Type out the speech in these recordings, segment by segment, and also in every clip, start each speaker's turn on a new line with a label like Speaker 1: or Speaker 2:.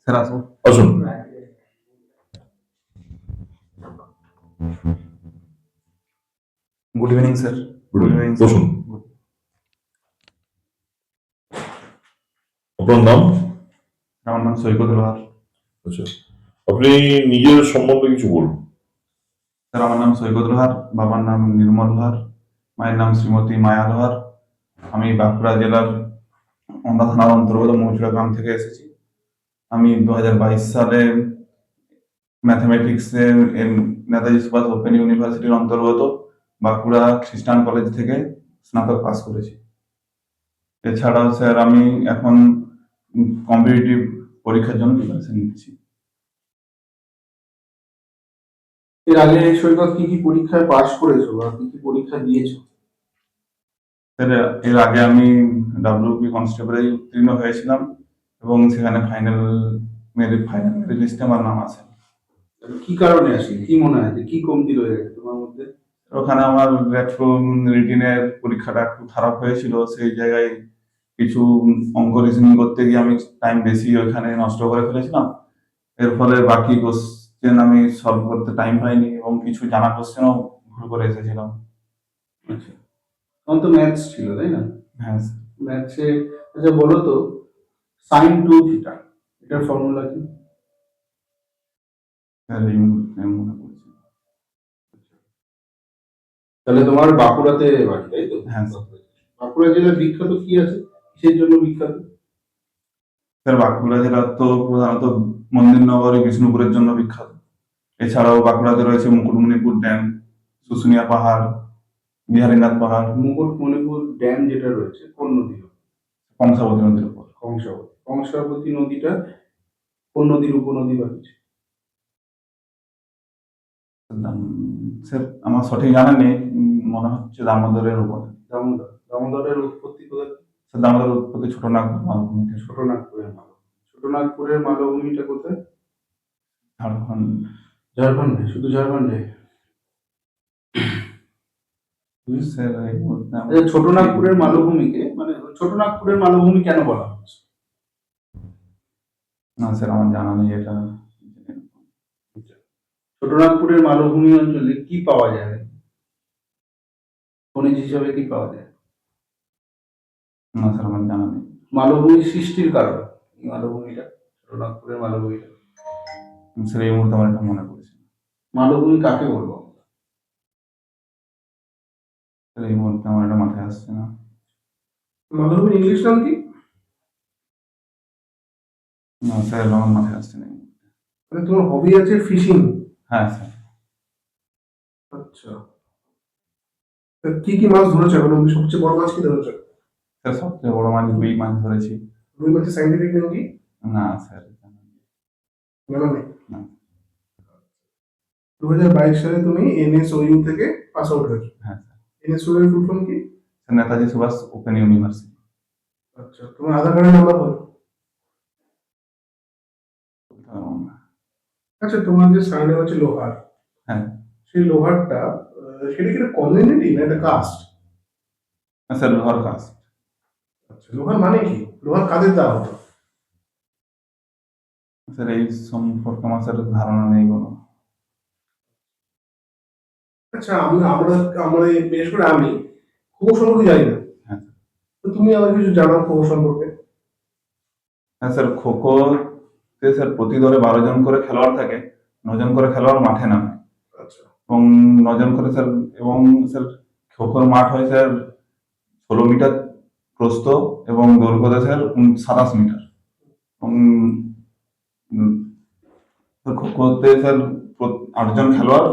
Speaker 1: Sir আসবো।
Speaker 2: আসুন।
Speaker 1: Good evening sir.
Speaker 2: Good evening, বসুন। আপনার নাম?
Speaker 1: আমার নাম সৈকত লোহার।
Speaker 2: আচ্ছা, আপনি নিজের সম্বন্ধে কিছু বলুন।
Speaker 1: স্যার আমার নাম সৈকত লোহার, বাবার নাম নির্মল লোহার, মায়ের নাম শ্রীমতী মায়া লোহার। আমি বাঁকুড়া জেলার অন্দা থানার অন্তর্গত মৌচুড়া গ্রাম থেকে এসেছি। আমি 2022 সালে ম্যাথামেটিক্সে নেতাজি সুভাষ ওপেন ইউনিভার্সিটির অন্তর্গত বাঁকুড়া খ্রিস্টান কলেজ থেকে স্নাতক পাস করেছি। এছাড়াও স্যার আমি এখন কম্পিটিটিভ পরীক্ষার জন্য প্রিপারেশন নিচ্ছি।
Speaker 3: এর আগে সৈকত কি কি পরীক্ষায় পাশ করেছো বা কি কি পরীক্ষা দিয়েছো?
Speaker 1: স্যার এর আগে আমি ডাব্লিউপি কনস্টেবলে উত্তীর্ণ হয়েছিলাম এবং সেখানে ফাইনাল মেরিট লিস্টে আমার নাম আছে।
Speaker 3: কি কারণে আসে, কি মনে হয় যে কি কমতি রয়ে গেছে তোমার মধ্যে?
Speaker 1: ওখানে আমার একটু রিটিনের পরীক্ষাটা একটু খারাপ হয়েছিল, সেই জায়গায় কিছু অঙ্ক রিজনিং করতে গিয়ে আমি টাইম বেশি ওইখানে নষ্ট করে ফেলেছিলাম। এর ফলে বাকি কোশ্চেন আমি সলভ করতে টাইম পাইনি এবং কিছু জানা কোশ্চেনও ভুল করে এসেছিলাম।
Speaker 3: আচ্ছা, তখন তো ম্যাথস ছিল তাই না?
Speaker 1: হ্যাঁ
Speaker 3: ম্যাথসে আচ্ছা বলো তো, সাইন টু থিটা এটার ফর্মুলা কি?
Speaker 1: স্যার এই মুহূর্তে মনে পড়ছে।
Speaker 3: তাহলে তোমার বাঁকুড়াতে বাড়ি তাই তো?
Speaker 1: হ্যাঁ
Speaker 3: বাঁকুড়া জেলার বিখ্যাত কি আছে, কিসের জন্য বিখ্যাত?
Speaker 1: স্যার বাঁকুড়া জেলা তো প্রধানত মন্দিরনগরী বিষ্ণুপুরের জন্য বিখ্যাত। এছাড়াও বাঁকুড়াতে রয়েছে মুকুটমণিপুর ড্যাম, শুশুনিয়া পাহাড়, বিহারীনাথ পাহাড়,
Speaker 3: মুকুটমণিপুর ড্যাম যেটা রয়েছে কোন নদীর উপর?
Speaker 1: কংসাবতী নদীর উপর।
Speaker 3: কংসাবতী। কংসাবতী নদীটা কোন নদীর উপনদী বা কিছু?
Speaker 1: স্যার আমার সঠিক জানা নেই, মনে হচ্ছে দামোদরের উপর।
Speaker 3: দামোদর। দামোদরের উৎপত্তি কোথা থেকে?
Speaker 1: স্যার দামোদরের উৎপত্তি ছোটনাগপুর মালভূমি থেকে।
Speaker 3: ছোটনাগপুরের মালভূমি। ছোটনাগপুরের মালভূমিটা কোথায়?
Speaker 1: ঝাড়খণ্ড।
Speaker 3: ঝাড়খণ্ডে? শুধু ঝাড়খণ্ডে?
Speaker 1: স্যার এই মুহূর্তে
Speaker 3: আচ্ছা, ছোটনাগপুরের মালভূমিকে মানে ছোটনাগপুরের মালভূমি কেন বলা হচ্ছে?
Speaker 1: না স্যার আমার জানা নেই এটা।
Speaker 3: ছোটনাগপুরের মালভূমি অঞ্চলে কি পাওয়া যায়, খনিজ হিসাবে কি পাওয়া যায়?
Speaker 1: না স্যার আমার জানা নেই।
Speaker 3: মালভূমি সৃষ্টির কারণ এই মালভূমিটা, ছোটনাগপুরের মালভূমিটা।
Speaker 1: স্যার এই মুহূর্তে আমার এটা মনে পড়ছে।
Speaker 3: মালভূমি কাকে বলবো?
Speaker 1: স্যার এই মুহূর্তে আমার এটা মাথায় আসছে না।
Speaker 3: মালভূমির ইংলিশ নাম কি?
Speaker 1: না স্যার আমার মাথায় আসছে না।
Speaker 3: মানে তোমার হবি আছে ফিশিং?
Speaker 1: হ্যাঁ স্যার।
Speaker 3: আচ্ছা, কি কি মাছ ধরেছো এখন অব্দি? সবচেয়ে বড় মাছ কি ধরেছো?
Speaker 1: স্যার সবচেয়ে বড় মাছ রুই মাছ ধরেছি।
Speaker 3: রুই মাছের সাইন্টিফিক নেম কি?
Speaker 1: না স্যার জানা নেই।
Speaker 3: জানা নেই?
Speaker 1: না।
Speaker 3: 2022 সালে তুমি এনএসওইউ থেকে পাস আউট হয়েছো।
Speaker 1: হ্যাঁ স্যার।
Speaker 3: এনএসওইউ এর ফুল ফর্ম কি?
Speaker 1: Sir Netaji Subhash open university.
Speaker 3: আচ্ছা, তোমার আধার কার্ডের নাম্বার বলো। আচ্ছা, তোমার যে সারনেম আছে লোহার,
Speaker 1: হ্যাঁ
Speaker 3: সেই লোহারটা সেটা কি একটা কমিউনিটি না একটা কাস্ট?
Speaker 1: স্যার লোহার কাজ।
Speaker 3: আচ্ছা, লোহার মানে কি? লোহার কাদের দেওয়া হতো?
Speaker 1: স্যার এই সম্পর্কে আমার স্যার ধারণা নেই কোনো।
Speaker 3: আচ্ছা, আমরা আমরা আমরা বিশেষ করে আমি খো সম্পর্কে জানি না,
Speaker 1: হ্যাঁ
Speaker 3: তো তুমি আমার কিছু জানাও খো সম্পর্কে।
Speaker 1: হ্যাঁ স্যার খোখোতে স্যার প্রতি দলে 12 জন করে খেলোয়াড় থাকে, 9 জন করে খেলোয়াড় মাঠে নামে
Speaker 3: আচ্ছা,
Speaker 1: এবং 9 জন করে স্যার। এবং স্যার খোখোর মাঠ হয় স্যার 16 মিটার প্রস্থ এবং দৈর্ঘ্য স্যার 27 মিটার। এবং খোখোতে স্যার 8 জন খেলোয়াড়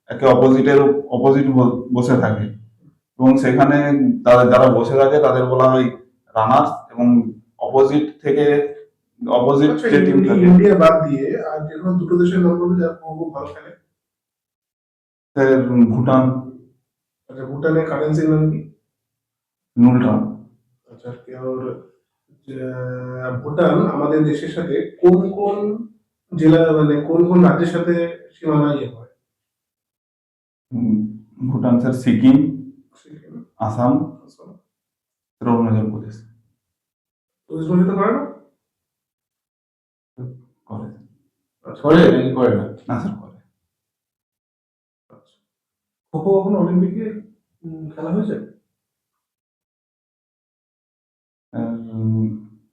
Speaker 1: একে অপোজিট বসে থাকে এবং সেখানে যারা বসে থাকে তাদের বলা হয় রানার্স এবং অপোজিট
Speaker 3: আচ্ছা,
Speaker 1: যে টিম থাকে।
Speaker 3: ইন্ডিয়া বাদ দিয়ে আর যে কোনো দুটো দেশের নাম বলতে যারা খো খুব ভালো খেলে?
Speaker 1: স্যার ভুটান।
Speaker 3: আচ্ছা, ভুটানের কারেন্সির নাম কি?
Speaker 1: নুলটান।
Speaker 3: আচ্ছা, আর ভুটান আমাদের দেশের সাথে কোন কোন জেলা মানে কোন কোন রাজ্যের সাথে সীমানা ইয়ে হয়?
Speaker 1: ভুটান স্যার সিকিম,
Speaker 3: সিকিম,
Speaker 1: আসাম,
Speaker 3: আসাম,
Speaker 1: অরুণাচল প্রদেশ।
Speaker 3: ওয়েস্ট বেঙ্গল তো পারে না?
Speaker 1: করে।
Speaker 4: করে নাকি করে না?
Speaker 1: না স্যার করে।
Speaker 3: খোখো কখনো অলিম্পিকে খেলা হয়েছে?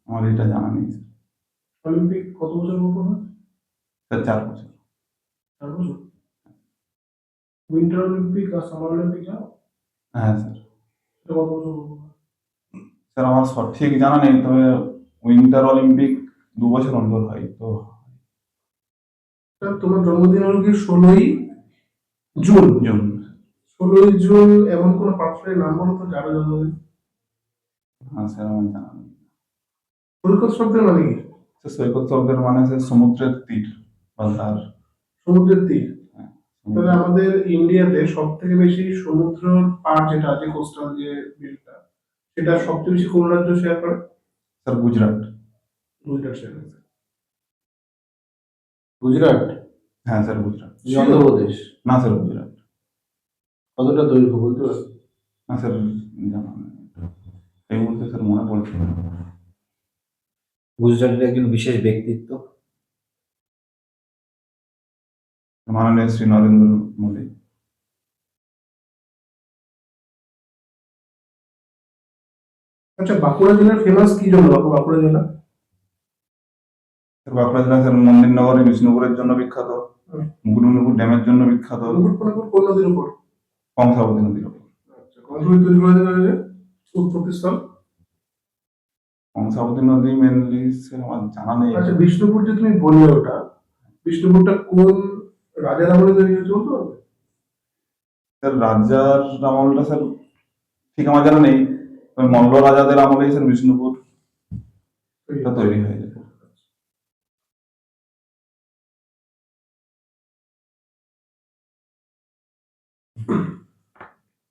Speaker 1: আমার এটা জানা নেই স্যার।
Speaker 3: অলিম্পিক কত বছর পর হয়?
Speaker 1: স্যার 4 বছর।
Speaker 3: 4 বছর। উইন্টার অলিম্পিক আর সামার অলিম্পিক জানো?
Speaker 1: হ্যাঁ স্যার।
Speaker 3: এটা কত বছর পর হয়?
Speaker 1: স্যার আমার সঠিক জানা নেই, তবে উইন্টার অলিম্পিক 2 বছর অন্তর হয় তো।
Speaker 3: স্যার, তোমার জন্মদিন হলো কি 16ই জুন?
Speaker 1: জুন।
Speaker 3: 16ই জুন এমন কোন পার্সনের নাম বলো তো যার জন্মদিন?
Speaker 1: হ্যাঁ স্যার আমার জানা নেই।
Speaker 3: সৈকত শব্দের মানে কি?
Speaker 1: স্যার সৈকত শব্দের মানে স্যার সমুদ্রের তীর বা ধার।
Speaker 3: সমুদ্রের তীর।
Speaker 1: হ্যাঁ,
Speaker 3: তাহলে আমাদের ইন্ডিয়াতে সব থেকে বেশি সমুদ্র পার যেটা আছে, কোস্টাল যে বেল্টটা, সেটা সবচেয়ে বেশি কোন রাজ্য শেয়ার করে?
Speaker 1: স্যার গুজরাট।
Speaker 3: গুজরাট শেয়ার করে।
Speaker 4: গুজরাট?
Speaker 1: হ্যাঁ স্যার গুজরাট।
Speaker 4: এই অন্ধ্রপ্রদেশ?
Speaker 1: না স্যার গুজরাট।
Speaker 4: কতটা দৈর্ঘ্য বলতে পারো?
Speaker 1: না স্যার জানা নেই, এই মুহূর্তে স্যার মনে পড়ছে না।
Speaker 5: গুজরাটের একজন বিশেষ ব্যক্তিত্ব।
Speaker 1: মাননীয় শ্রী নরেন্দ্র মোদী।
Speaker 3: আচ্ছা, বাঁকুড়া জেলার ফেমাস কি জন্য বাঁকুড়া জেলা?
Speaker 1: স্যার বাঁকুড়া জেলা স্যার মন্দিরনগরী বিষ্ণুপুরের জন্য বিখ্যাত,
Speaker 3: হুম।
Speaker 1: মুকুটমণিপুর ড্যামের জন্য বিখ্যাত,
Speaker 3: মুকুটমণিপুর কোন নদীর উপর?
Speaker 1: কংসাবতী নদীর ওপর।
Speaker 3: আচ্ছা, কংসবতী তৈরি করে দেওয়া উৎপত্তি স্থল?
Speaker 1: কংসাবতী নদী মেনলি স্যার আমার জানা নেই।
Speaker 3: আচ্ছা, বিষ্ণুপুর যে তুমি বললে, ওটা বিষ্ণুপুরটা কোন রাজার আমলে তৈরি হয়েছে বলতে পারবে?
Speaker 1: স্যার রাজার আমলটা স্যার ঠিক আমার জানা নেই, তবে মল্ল রাজাদের আমলেই স্যার বিষ্ণুপুর তৈরি হয়েছে।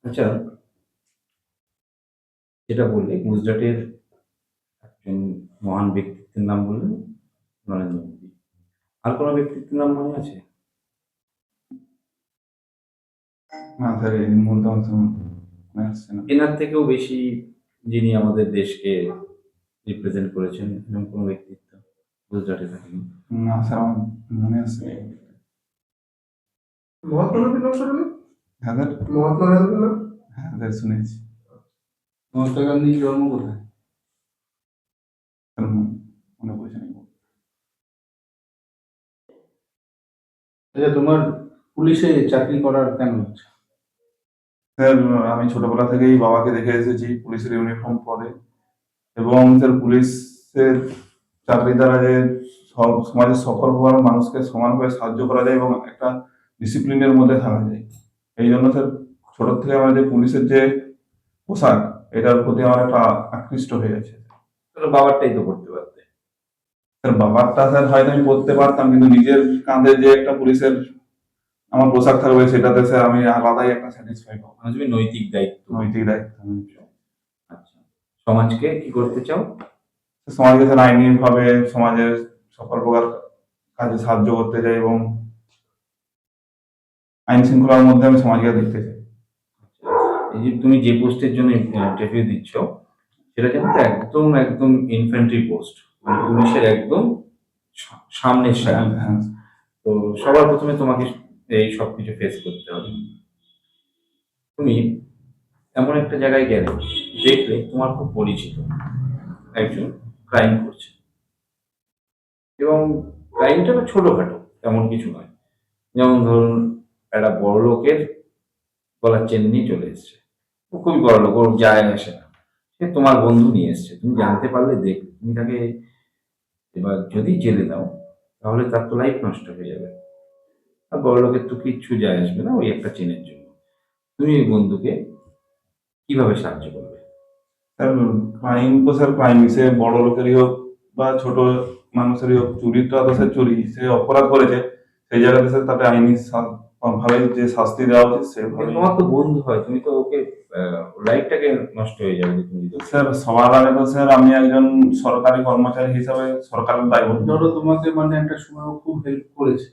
Speaker 5: আচ্ছা, যেটা বললে গুজরাটের একজন মহান ব্যক্তিত্বের নাম বললেন নরেন্দ্র মোদী, আর কোনো ব্যক্তিত্বের নাম মনে আছে?
Speaker 1: না স্যার এই মুহূর্তে আমার স্যার মনে আসছে না।
Speaker 5: এনার থেকেও বেশি যিনি আমাদের দেশকে রিপ্রেজেন্ট করেছেন এরকম কোনো ব্যক্তিত্ব গুজরাটে থাকেন?
Speaker 1: না স্যার আমার মনে আসছে না।
Speaker 3: মহাত্মা গান্ধীর নাম শুনুন।
Speaker 1: হ্যাঁ স্যার।
Speaker 3: মহাত্মা গান্ধীর নাম?
Speaker 1: হ্যাঁ স্যার শুনেছি।
Speaker 4: মহাত্মা গান্ধীর জন্ম কোথায়?
Speaker 1: স্যার মনে পড়ছে না।
Speaker 4: আচ্ছা, তোমার পুলিশে চাকরি করার কেন ইচ্ছা?
Speaker 1: স্যার আমি ছোটবেলা থেকেই বাবাকে দেখে এসেছি পুলিশের ইউনিফর্ম পরে, এবং স্যার পুলিশের চাকরি দ্বারা যে সব সমাজের সকল প্রকার মানুষকে সমানভাবে সাহায্য করা যায় এবং একটা ডিসিপ্লিনের মধ্যে থাকা যায়। এই জন্য স্যার ছোট থেকে আমার যে পুলিশের যে পোশাক, এটার প্রতি আমার একটা আকৃষ্ট হয়ে আছে।
Speaker 5: তাহলে বাবারটাই তো করতে পারতে।
Speaker 1: স্যার বাবারটা স্যার হয়তো আমি পড়তে পারতাম, কিন্তু নিজের কাঁধে যে একটা পুলিশের আমার পোশাক থাকবে সেটাতে স্যার আমি আলাদাই একটা স্যাটিসফাই পাবো।
Speaker 5: মানে তুমি নৈতিক দায়িত্ব।
Speaker 1: নৈতিক দায়িত্ব আমি নিচ্ছি।
Speaker 5: আচ্ছা, সমাজকে কি করতে চাও?
Speaker 1: সমাজকে স্যার আইনি ভাবে সমাজের সকল প্রকার কাজে সাহায্য করতে চাই এবং আইন শৃঙ্খলার মধ্যে আমি সমাজকে দেখতে চাই।
Speaker 5: এই যে তুমি যে পোস্টের জন্য ইন্টারভিউ দিচ্ছ, সেটা কিন্তু একদম একদম ইনফ্যান্ট্রি পোস্ট, মানে পুলিশের একদম সামনের সারি।
Speaker 1: হ্যাঁ
Speaker 5: তো সবার প্রথমে তোমাকে এই সবকিছু ফেস করতে হবে। তুমি এমন একটা জায়গায় গেলে, দেখলে তোমার খুব পরিচিত একজন ক্রাইম করছে, এবং ক্রাইমটা না ছোটখাটো তেমন কিছু নয়। যেমন ধরুন, একটা বড় লোকের গলার চেন নিয়ে চলে এসছে, ও খুবই বড় লোক, ওর যায় আসে না, সে তোমার বন্ধু নিয়ে এসছে, তুমি জানতে পারলে দেখবে, তুমি তাকে এবার যদি জেলে দাও তাহলে তার তো লাইফ নষ্ট হয়ে যাবে। আর বড় লোকের তো কিচ্ছু যায় আসবে না ওই একটা চেনের জন্য। তুমি ওই বন্ধুকে কিভাবে সাহায্য করবে?
Speaker 1: স্যার ক্রাইম তো স্যার ক্রাইমই, সে বড় লোকেরই হোক বা ছোট মানুষেরই হোক, চুরিটা তো স্যার চুরি, সে অপরাধ করেছে, সেই জায়গাতে স্যার তাকে আইনি ভাবে যে শাস্তি দেওয়া উচিত
Speaker 5: কিন্তু
Speaker 1: সেভাবে।
Speaker 5: তোমার তো বন্ধু হয়, তুমি তো ওকে লাইফটাকে নষ্ট হয়ে যাবে যে তুমি যদি।
Speaker 1: স্যার সবার আগে তো স্যার আমি একজন সরকারি কর্মচারী হিসাবে সরকারের দায়বদ্ধ।
Speaker 4: ধরো তোমাকে মানে একটা সময় ও খুব হেল্প করেছে,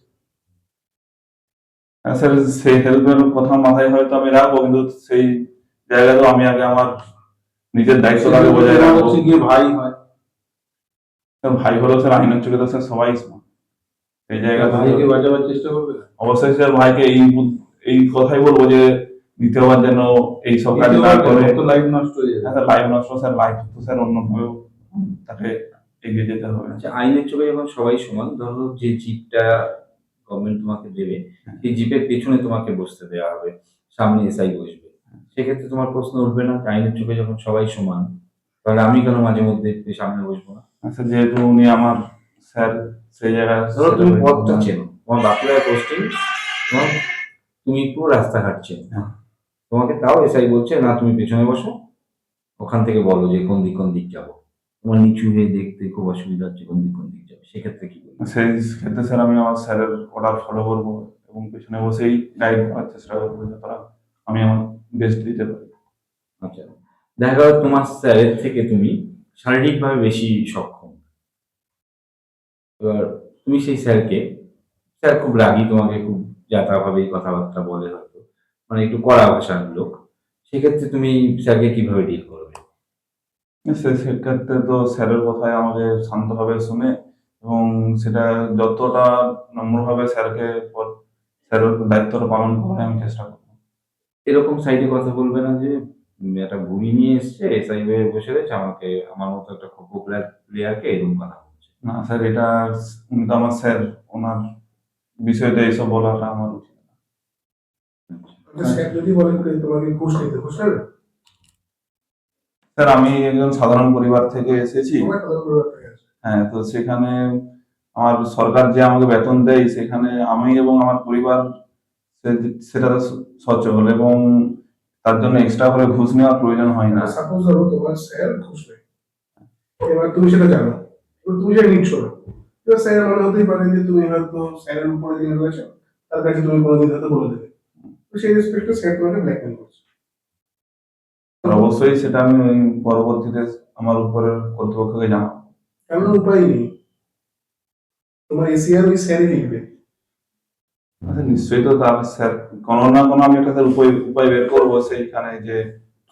Speaker 1: হ্যাঁ স্যার, সেই হেল্পের কথা মাথায় হয়তো আমি রাখবো, কিন্তু সেই জায়গাতেও আমি আগে আমার নিজের দায়িত্বটাকে বজায়
Speaker 4: তোমার
Speaker 1: রাখবো।
Speaker 4: হচ্ছে গিয়ে ভাই হয়,
Speaker 1: স্যার ভাই হলেও স্যার আইনের চোখে তো স্যার সবাই সমান। এই জায়গা
Speaker 4: ভাইকে
Speaker 1: থেকে
Speaker 4: বাঁচাবার চেষ্টা করবে না?
Speaker 1: অবশ্যই স্যার ভাইকে এই কথাই বলবো যে দ্বিতীয়বার যেন এই সব কাজ না করে।
Speaker 4: তো লাইফ নষ্ট হয়ে যাবে।
Speaker 1: স্যার লাইফ নষ্ট, স্যার লাইফ তো স্যার অন্যভাবেও তাকে এগিয়ে যেতে হবে।
Speaker 5: আচ্ছা, আইনের চোখে যখন সবাই সমান, ধরো যে জিপটা গভর্নমেন্ট তোমাকে দেবে, সেই জিপের পেছনে তোমাকে বসতে দেওয়া হবে, সামনে এসআই বসবে, সেক্ষেত্রে তোমার প্রশ্ন উঠবে না যে আইনের চোখে যখন সবাই সমান, তাহলে আমি কেন মাঝে মধ্যে একটু সামনে বসবো না?
Speaker 1: আচ্ছা, যেহেতু উনি আমার স্যার, সেই জায়গায়
Speaker 5: ধরো তুমি পথটা চেনো, তোমার বাঁকুড়ায় পোস্টিং, তোমার তুমি পুরো রাস্তাঘাট চেনো,
Speaker 1: হ্যাঁ।
Speaker 5: তোমাকে তাও এসআই বলছে না তুমি পেছনে বসো, ওখান থেকে বলো যে কোন দিক যাবো, তোমার নিচু হয়ে দেখতে খুব অসুবিধা হচ্ছে কোন দিক যাবে, সেক্ষেত্রে কি বলবো?
Speaker 1: সেই ক্ষেত্রে স্যার আমি আমার স্যারের অর্ডার ফলো করবো এবং পেছনে বসেই গাইড করার চেষ্টা করবো যতটা আমি আমার বেস্ট দিতে পারি।
Speaker 5: আচ্ছা, দেখা গেল তোমার স্যারের থেকে তুমি শারীরিকভাবে বেশি সক্ষম, এবার তুমি সেই স্যার খুব রাগী, তোমাকে খুব যাতাভাবে কথাবার্তা বলে হয়তো, মানে একটু কড়া ভাষার লোক, সেক্ষেত্রে তুমি স্যারকে কিভাবে ডিল করবে?
Speaker 1: সেক্ষেত্রে তো স্যারের কথায় আমাকে শান্তভাবে শুনে এবং সেটা যতটা নম্রভাবে স্যারের দায়িত্বটা পালন করে আমি চেষ্টা করবো।
Speaker 5: এরকম সাইডে কথা বলবে না যে একটা ঘুড়ি নিয়ে এসছে এসআই হয়ে বসে রয়েছে, আমাকে আমার মতো একটা খুব পপুলার প্লেয়ারকে এরকম কথা বলছে।
Speaker 1: না স্যার, এটা উনি তো আমার স্যার, ওনার বিষয়তে এইসব বলাটা আমার উচিত না।
Speaker 3: স্যার যদি বলেন যে তোমাকে ঘুষ নিতে, ঘুষ নেবে?
Speaker 1: স্যার আমি একজন সাধারণ পরিবার থেকে এসেছি।
Speaker 3: সবাই তাদের পরিবার থেকে আসে।
Speaker 1: হ্যাঁ, তো সেখানে আমার সরকার যে আমাকে বেতন দেয়, সেখানে আমি এবং আমার পরিবার সেটা সচ্ছল এবং তার জন্য এক্সট্রা করে ঘুষ নেওয়ার প্রয়োজন হয় না।
Speaker 3: সাপোজ ধরো তোমার স্যার ঘুষ নেয়, এবার তুমি সেটা জানো, এবার তুমি সেটা নিচ্ছ না, এবার স্যার মনে হতেই পারে যে তুমি হয়তো স্যারের উপরে যিনি রয়েছে তার কাছে তুমি কোনোদিন হয়তো বলে দেবে, তো সেই রেসপেক্টে স্যার তোমাকে ব্ল্যাকমেল করছে।
Speaker 1: আর অবশ্যই সেটা আমি ওই পরবর্তীতে আমার উপরের কর্তৃপক্ষকে জানাবো।
Speaker 3: এমন উপায় নেই, তোমার এসিআর ওই স্যারই লিখবে।
Speaker 1: আচ্ছা, নিশ্চয়ই তো তার স্যার কোনো না কোনো আমি একটা স্যার উপায় বের করবো সেইখানে যে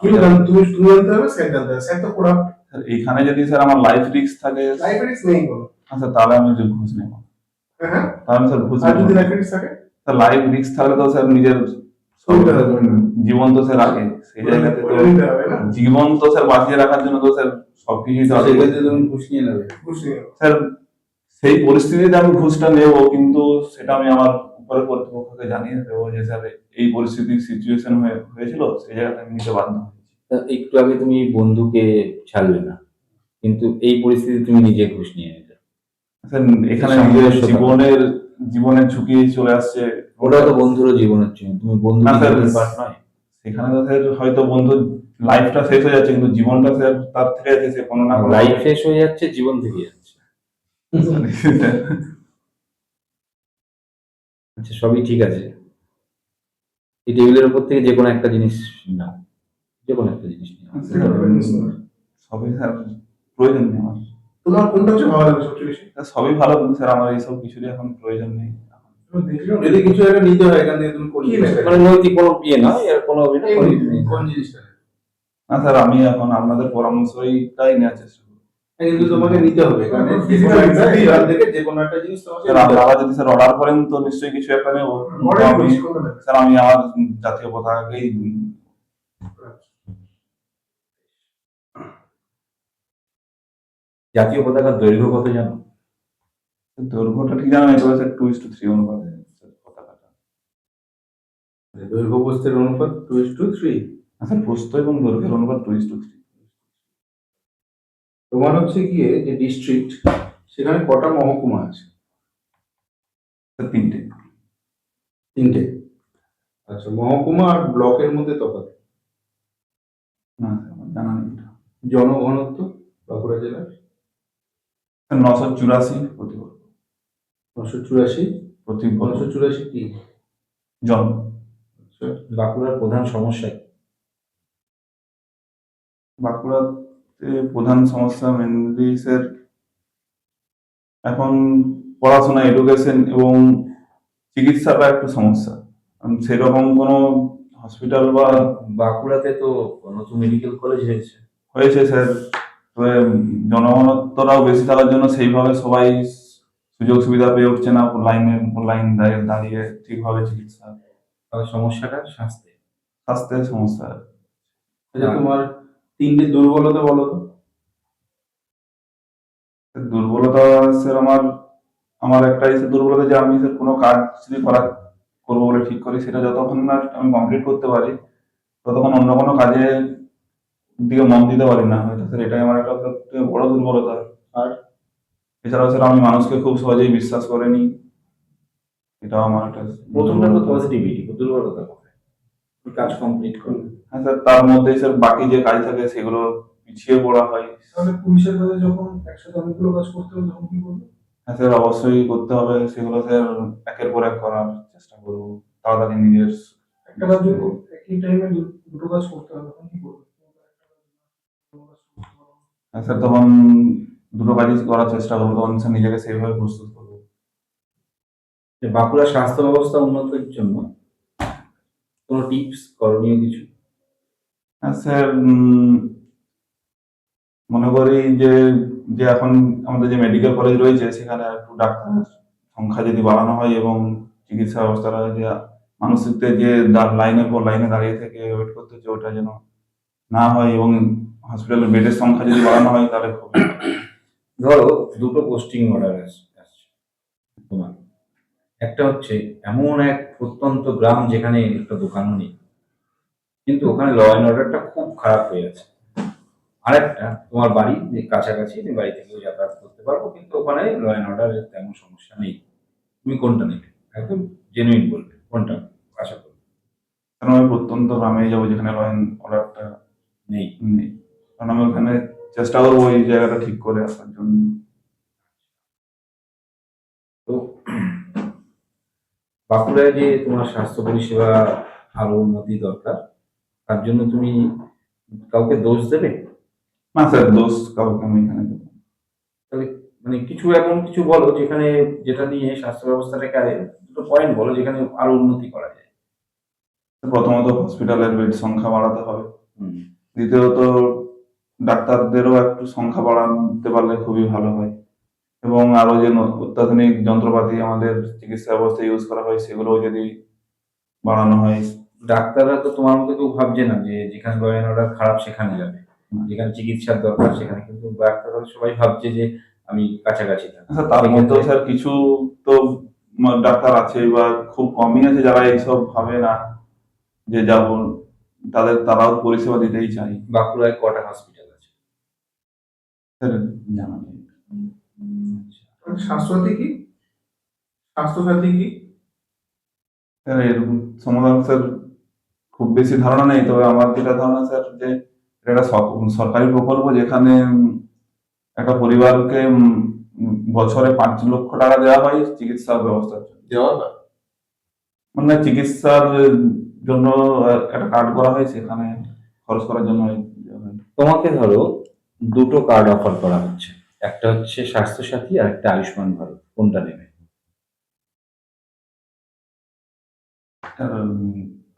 Speaker 3: কিন্তু তুমি তুমি জানতে হবে, স্যার জানতে হবে, স্যার তো করাপ্ট।
Speaker 1: স্যার এইখানে যদি স্যার আমার লাইফ রিস্ক থাকে,
Speaker 3: লাইফ রিস্ক নেই কোনো।
Speaker 1: আচ্ছা তাহলে আমি যে ঘুষ নেব,
Speaker 3: হ্যাঁ,
Speaker 1: তাহলে আমি স্যার ঘুষ
Speaker 3: আর
Speaker 1: নেব
Speaker 3: যদি
Speaker 1: না।
Speaker 3: লাইফ রিস্ক থাকে
Speaker 1: স্যার লাইফ রিস্ক থাকলে তো স্যার নিজের জীবন তো স্যার আগে, সেই জায়গাতে তো
Speaker 3: ওটা নিতে হবে না,
Speaker 1: জীবন তো স্যার বাঁচিয়ে রাখার জন্য তো স্যার সবকিছুই তো আছে।
Speaker 4: সেক্ষেত্রে তুমি ঘুষ নিয়ে নেবে?
Speaker 3: ঘুষ নিয়ে নেবে।
Speaker 1: স্যার সেই পরিস্থিতিতে আমি ঘুষটা নেব, কিন্তু সেটা আমি আমার উপরের কর্তৃপক্ষকে জানিয়ে দেবো যে স্যার এই পরিস্থিতির সিচুয়েশন হয়েছিল, সেই জায়গাতে আমি নিতে বাধ্য হয়েছি।
Speaker 5: তা একটু আগে তুমি বন্ধুকে ছাড়লে না, কিন্তু এই পরিস্থিতি তুমি নিজে ঘুষ নিয়ে নিলে,
Speaker 1: স্যার এখানে
Speaker 5: সঙ্গে
Speaker 1: নিজের
Speaker 5: সাথে-
Speaker 1: জীবনের ঝুঁকি চলে আসছে।
Speaker 5: ওটা তো বন্ধুরও জীবন হচ্ছে, তুমি বন্ধু
Speaker 1: না স্যার,
Speaker 5: পার্ট নয়।
Speaker 1: সেখানে তো স্যার হয়তো বন্ধুর লাইফটা শেষ হয়ে যাচ্ছে, কিন্তু জীবনটা স্যার তার থেকে আছে, সে কোনো না কোনো
Speaker 5: লাইফ শেষ হয়ে যাচ্ছে, জীবন থেকে যাচ্ছে। আচ্ছা, সবই ঠিক আছে, এই টেবিলের উপর থেকে যে কোনো একটা জিনিস নাও, যে কোনো একটা জিনিস নাও।
Speaker 1: সবই স্যার প্রয়োজন নেই আমার।
Speaker 3: তোমার কোনটা হচ্ছে ভালো লাগে সবচেয়ে বেশি?
Speaker 1: স্যার সবই ভালো, কিন্তু স্যার আমার এইসব কিছুরই এখন প্রয়োজন নেই।
Speaker 3: তুমি দেখলেও
Speaker 4: যদি কিছু একটা নিতে হয় এখান থেকে তুমি কোন
Speaker 3: কি
Speaker 4: জিনিসটা
Speaker 3: নেবে?
Speaker 5: মানে নৈতিক কোনো বিয়ে নয়, এর কোনো অভিনয়
Speaker 3: এই
Speaker 4: কোন জিনিসটা নেবে?
Speaker 1: না স্যার, আমি এখন আপনাদের পরামর্শটাই নেওয়ার চেষ্টা করবো।
Speaker 4: কিন্তু তোমাকে নিতে হবে কারণ
Speaker 3: Physical exam
Speaker 4: এখান থেকে যে কোনো একটা জিনিস তোমাকে
Speaker 1: স্যার
Speaker 4: নিতে হবে।
Speaker 1: আপনারা যদি স্যার অর্ডার করেন তো নিশ্চয়ই কিছু একটা নেবো, কিন্তু
Speaker 3: মডেল
Speaker 1: আমি
Speaker 3: বেশি কোনটা নেবে?
Speaker 1: স্যার আমি আমার জাতীয় পতাকাকেই
Speaker 5: জাতীয় পতাকার দৈর্ঘ্য কত জানো?
Speaker 1: দৈর্ঘ্যটা ঠিক জানা নেই, তবে স্যার 2:3 অনুপাতে স্যার পতাকাটা।
Speaker 4: দৈর্ঘ্য প্রস্থের অনুপাত 2:3।
Speaker 1: স্যার প্রস্থ এবং দৈর্ঘ্যের অনুপাত 2:3।
Speaker 4: তোমার হচ্ছে গিয়ে যে ডিস্ট্রিক্ট, সেখানে কটা মহকুমা আছে?
Speaker 1: স্যার 3টে।
Speaker 4: 3টে। আচ্ছা, মহকুমা আর ব্লকের মধ্যে তফাৎ?
Speaker 1: না স্যার আমার জানা নেই এটা।
Speaker 4: জনঘনত্ব বাঁকুড়া জেলার?
Speaker 1: স্যার 984 প্রতি বর্গ
Speaker 4: 984।
Speaker 1: প্রতি বর্গ
Speaker 4: 984 কি?
Speaker 1: জন।
Speaker 4: আচ্ছা,
Speaker 5: বাঁকুড়ার প্রধান সমস্যা কি?
Speaker 1: বাঁকুড়াতে প্রধান সমস্যা মেনলি স্যার এখন পড়াশোনা, এডুকেশন এবং চিকিৎসাটা একটু সমস্যা। সেরকম কোনো হসপিটাল বা
Speaker 5: বাঁকুড়াতে তো নতুন মেডিকেল কলেজ
Speaker 1: হয়েছে স্যার, তবে জনঘনত্বটাও বেশি থাকার জন্য সেইভাবে সবাই সুযোগ সুবিধা পেয়ে উঠছে না, লাইন দাঁড়িয়ে ঠিকভাবে চিকিৎসা,
Speaker 5: তাহলে সমস্যাটা
Speaker 1: স্বাস্থ্যের সমস্যা।
Speaker 4: আচ্ছা, তোমার তিনটে দুর্বলতা বলো তো।
Speaker 1: দুর্বলতা স্যার আমার আমার একটাই স্যার দুর্বলতা যে আমি স্যার কোনো কাজ যদি করবো বলে ঠিক করি, সেটা যতক্ষণ না আমি কমপ্লিট করতে পারি ততক্ষণ অন্য কোনো কাজে দিকে মন দিতে পারি না, হয়তো স্যার এটাই আমার একটা সবথেকে বড় দুর্বলতা।
Speaker 4: আর
Speaker 1: এছাড়াও স্যার আমি মানুষকে খুব সহজেই বিশ্বাস করে নিই, এটাও আমার একটা
Speaker 5: প্রথমটা তো
Speaker 1: দুর্বলতা।
Speaker 5: পজিটিভিটি, দুর্বলতা কোথায়? তুমি কাজ কমপ্লিট করো।
Speaker 1: হ্যাঁ স্যার, তার মধ্যে স্যার বাকি যে কাজ থাকে সেগুলো পিছিয়ে পড়া হয়।
Speaker 3: তাহলে পুলিশের কাছে যখন একসাথে অনেকগুলো কাজ করতে হবে তখন কি করবে?
Speaker 1: হ্যাঁ স্যার, অবশ্যই করতে হবে সেগুলো স্যার, একের পর এক করার চেষ্টা করবো তাড়াতাড়ি নিজের।
Speaker 3: একটা কাজ যদি একই টাইমে দুটো কাজ করতে হবে তখন কি করবে?
Speaker 1: হ্যাঁ স্যার, তখন দুটো কাজই করার চেষ্টা করবো, তখন স্যার নিজেকে সেইভাবে প্রস্তুত করবো।
Speaker 5: যে বাঁকুড়া স্বাস্থ্য ব্যবস্থা উন্নতির জন্য কোনো টিপস, করণীয় কিছু?
Speaker 1: হ্যাঁ স্যার, মনে করি যে যে এখন আমাদের যে মেডিকেল কলেজ রয়েছে সেখানে একটু ডাক্তারের সংখ্যা যদি বাড়ানো হয় এবং চিকিৎসা ব্যবস্থাটা যে মানুষদের যে লাইনের পর লাইনে দাঁড়িয়ে থেকে ওয়েট করতে হচ্ছে ওটা যেন না হয়, এবং হসপিটালের বেডের সংখ্যা যদি বাড়ানো হয় তাহলে খুব
Speaker 5: ধরো দুটো পোস্টিং অর্ডার আসছে তোমার। একটা হচ্ছে এমন এক প্রত্যন্ত গ্রাম যেখানে একটা দোকানও নেই, কিন্তু ওখানে ল অ্যান্ড অর্ডারটা খুব খারাপ হয়ে আছে। আরেকটা তোমার বাড়ির যে কাছাকাছি, তুমি বাড়ি থেকেও যাতায়াত করতে পারবো, কিন্তু ওখানে ল অ্যান্ড অর্ডারের তেমন সমস্যা নেই। তুমি কোনটা নেবে? একদম জেনুইন বলবে, কোনটা আশা করবে?
Speaker 1: কারণ আমি প্রত্যন্ত গ্রামে যাবো যেখানে লাইন অর্ডারটা
Speaker 5: নেই।
Speaker 1: নেই, কারণ আমি ওখানে চেষ্টা করবো ওই জায়গাটা ঠিক করে আসার জন্য।
Speaker 5: তো বাঁকুড়ায় যে তোমার স্বাস্থ্য পরিষেবা আরো উন্নতি দরকার, তার জন্য তুমি কাউকে দোষ দেবে?
Speaker 1: না স্যার, দোষ কাউকে আমি এখানে দেবো না।
Speaker 5: তাহলে মানে কিছু এমন কিছু বলো যেখানে, যেটা নিয়ে স্বাস্থ্য ব্যবস্থাটাকে দুটো পয়েন্ট বলো যেখানে আরো উন্নতি করা যায়।
Speaker 1: প্রথমত হসপিটালের বেড সংখ্যা বাড়াতে হবে,
Speaker 5: হুম।
Speaker 1: দ্বিতীয়ত ডাক্তারদেরও একটু সংখ্যা বাড়াতে পারলে খুবই ভালো হয়, এবং আরো যে অত্যাধুনিক যন্ত্রপাতি আমাদের চিকিৎসা ব্যবস্থায় ইউজ করা হয় সেগুলোও যদি বাড়ানো হয়।
Speaker 5: ডাক্তাররা তো তোমার মতো কেউ ভাবছে না যে যেখানে ল অ্যান্ড অর্ডার খারাপ সেখানে যাবে, যেখানে চিকিৎসার দরকার সেখানে, কিন্তু ডাক্তাররা সবাই ভাবছে যে আমি কাছাকাছি থাকবো।
Speaker 1: স্যার তার মধ্যেও স্যার কিছু তো ডাক্তার আছে বা খুব কমই আছে যারা এইসব ভাবে না যে যাব, তারাও পরিষেবা দিতেই চাই।
Speaker 5: বাঁকুড়ায় কটা হসপিটাল আছে?
Speaker 1: স্যার জানা নেই।
Speaker 3: তাহলে স্বাস্থ্যসাথী কি? স্বাস্থ্যসাথী কি?
Speaker 1: স্যার এর সমাধান স্যার খুব বেশি ধারণা নেই, তবে আমার যেটা ধারণা স্যার যে এটা একটা সরকারি প্রকল্প যেখানে একটা পরিবারকে বছরে 5 লক্ষ টাকা দেওয়া হয় চিকিৎসা ব্যবস্থার জন্য।
Speaker 3: দেওয়া না?
Speaker 1: মানে চিকিৎসার জন্য একটা কার্ড করা হয়, সেখানে খরচ করার জন্য দেওয়া হয়।
Speaker 5: তোমাকে ধরো দুটো কার্ড অফার করা হচ্ছে, একটা হচ্ছে স্বাস্থ্যসাথী আর একটা আয়ুষ্মান ভারত, কোনটা নেবে?
Speaker 1: স্যার,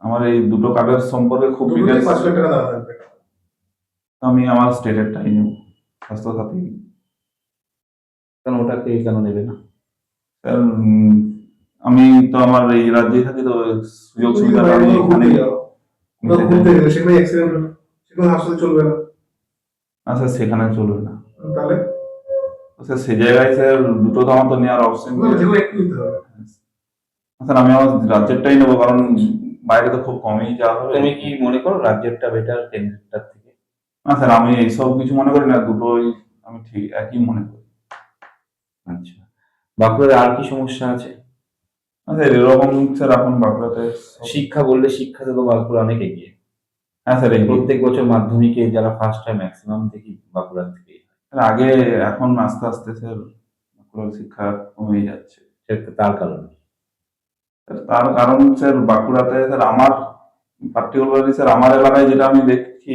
Speaker 1: আমার এই দুটো কার্ডের সম্পর্কে খুব
Speaker 3: দুটোতেই
Speaker 1: ডিটেলস
Speaker 3: 5 লাখ টাকা দেওয়া থাকবে।
Speaker 1: আমি আমার স্টেটেরটাই নেব, স্বাস্থ্যসাথী।
Speaker 5: কেন ওটাকে কেন নেবে না?
Speaker 1: স্যার, আমি তো আমার এই রাজ্যেই থাকি, তো সুযোগ
Speaker 3: তুমি
Speaker 1: সুবিধা
Speaker 3: যদি
Speaker 1: আমি
Speaker 3: বাইরে
Speaker 1: এখানে
Speaker 3: ঘুরতে যাও, কোথাও ঘুরতে গেলে সেখানে অ্যাক্সিডেন্ট হলো, সেখানে হাসপাতালে চলবে না।
Speaker 1: স্যার সেখানে চলবে না।
Speaker 3: তাহলে
Speaker 1: তো স্যার সেই জায়গায় স্যার দুটো তো আমার তো নেওয়ার অপশন
Speaker 3: না, যেগুলো একটু নিতে হবে।
Speaker 1: স্যার আমি আমার রাজ্যেরটাই নেবো, কারণ বাইরে তো খুব কমই যাওয়া হবে।
Speaker 5: তুমি কি মনে করো রাজ্যেরটা বেটার কেন্দ্রেরটার থেকে?
Speaker 1: না স্যার, আমি এইসব কিছু মনে করি না, দুটোই আমি ঠিক একই মনে করি।
Speaker 5: আচ্ছা, বাঁকুড়ার আর কি সমস্যা আছে?
Speaker 1: না স্যার, এরকম স্যার এখন বাঁকুড়াতে
Speaker 5: শিক্ষা বললে, শিক্ষাতে তো বাঁকুড়া অনেক এগিয়ে।
Speaker 1: হ্যাঁ স্যার,
Speaker 5: প্রত্যেক বছর মাধ্যমিকে যারা ফার্স্ট হয় ম্যাক্সিমাম থেকে বাঁকুড়া থেকে।
Speaker 1: আগে এখন আস্তে আস্তে স্যার বাঁকুড়ার শিক্ষা কমেই যাচ্ছে।
Speaker 5: তার কারণে
Speaker 1: স্যার তার কারণ স্যার বাঁকুড়াতে স্যার আমার পার্টিকুলারলি স্যার আমার এলাকায় যেটা আমি দেখছি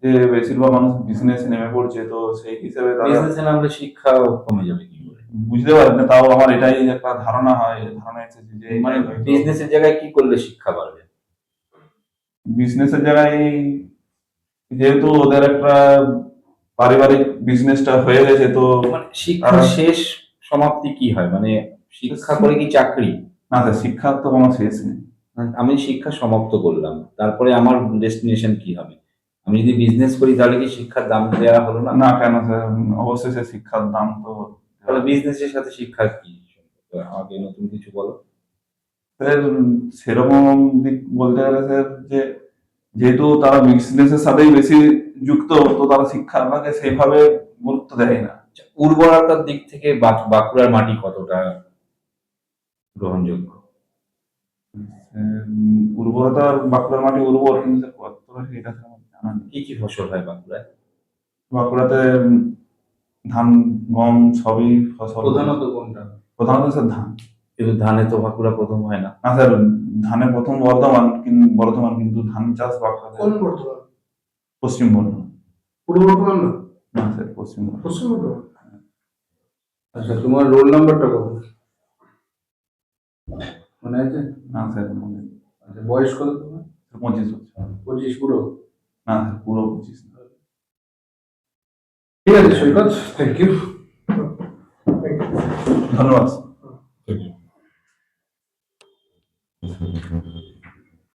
Speaker 1: যে বেশিরভাগ মানুষ বিজনেসে নেমে পড়ছে, তো সেই হিসেবে তারা
Speaker 5: বিজনেসে নামলে শিক্ষা কমে যাবে কি করে?
Speaker 1: বুঝতে পারেন না, তাও আমার এটাই একটা ধারণা এসেছে যে
Speaker 5: মানে বিজনেসের জায়গায় কি করলে শিক্ষা বাড়বে?
Speaker 1: বিজনেসের জায়গায় যেহেতু ওদের একটা পারিবারিক বিজনেসটা হয়ে গেছে, তো
Speaker 5: মানে শিক্ষার শেষ সমাপ্তি কি হয়, মানে শিক্ষা করে কি চাকরি?
Speaker 1: না স্যার, শিক্ষার তো কোনো শেষ নেই।
Speaker 5: আমি শিক্ষা সমাপ্ত করলাম, তারপরে আমার ডেস্টিনেশন কি হবে? আমি যদি বিজনেস করি তাহলে কি শিক্ষার দাম দেওয়া হলো না?
Speaker 1: না কেন স্যার, অবশ্যই সে শিক্ষার দাম তো
Speaker 5: তাহলে বিজনেসের সাথে শিক্ষার কি সম্পর্ক? আমাকে নতুন কিছু বলো।
Speaker 1: স্যার সেরকম দিক বলতে গেলে স্যার, যে যেহেতু তারা বিজনেসের সাথেই বেশি যুক্ত, তো তারা শিক্ষাটাকে সেইভাবে গুরুত্ব দেয় না।
Speaker 5: আচ্ছা, উর্বরতার দিক থেকে বাঁকুড়ার মাটি কতটা গ্রহণযোগ্য?
Speaker 1: উর্বরতার, বাঁকুড়ার মাটি উর্বর, কিন্তু স্যার কতটা এটা স্যার আমার জানা নেই।
Speaker 5: কি কি ফসল হয় বাঁকুড়ায়?
Speaker 1: বাঁকুড়াতে ধান, গম সবই ফসল।
Speaker 4: প্রধানত কোনটা?
Speaker 1: প্রধানত স্যার ধান।
Speaker 5: কিন্তু ধানে তো বাঁকুড়া প্রথম হয় না।
Speaker 1: না স্যার, ধানে প্রথম বর্ধমান, কিন্তু ধান চাষ বাঁকুড়াতে
Speaker 3: কোন বর্তমান?
Speaker 1: পশ্চিম বর্ধমান।
Speaker 3: পূর্ব বর্তমান না,
Speaker 1: না স্যার, পশ্চিম বর্ধমান।
Speaker 3: পশ্চিম বর্তমান।
Speaker 4: আচ্ছা, তোমার রোল নাম্বারটা কত মনে আছে?
Speaker 1: না স্যার, মনে নেই।
Speaker 4: আচ্ছা, বয়স কত তোমার?
Speaker 1: 25 বছর।
Speaker 4: 25 পুরো?
Speaker 1: না স্যার, পুরো 25 না।
Speaker 4: ঠিক আছে সৈকত, থ্যাংক ইউ।
Speaker 1: ধন্যবাদ।
Speaker 2: Thank you.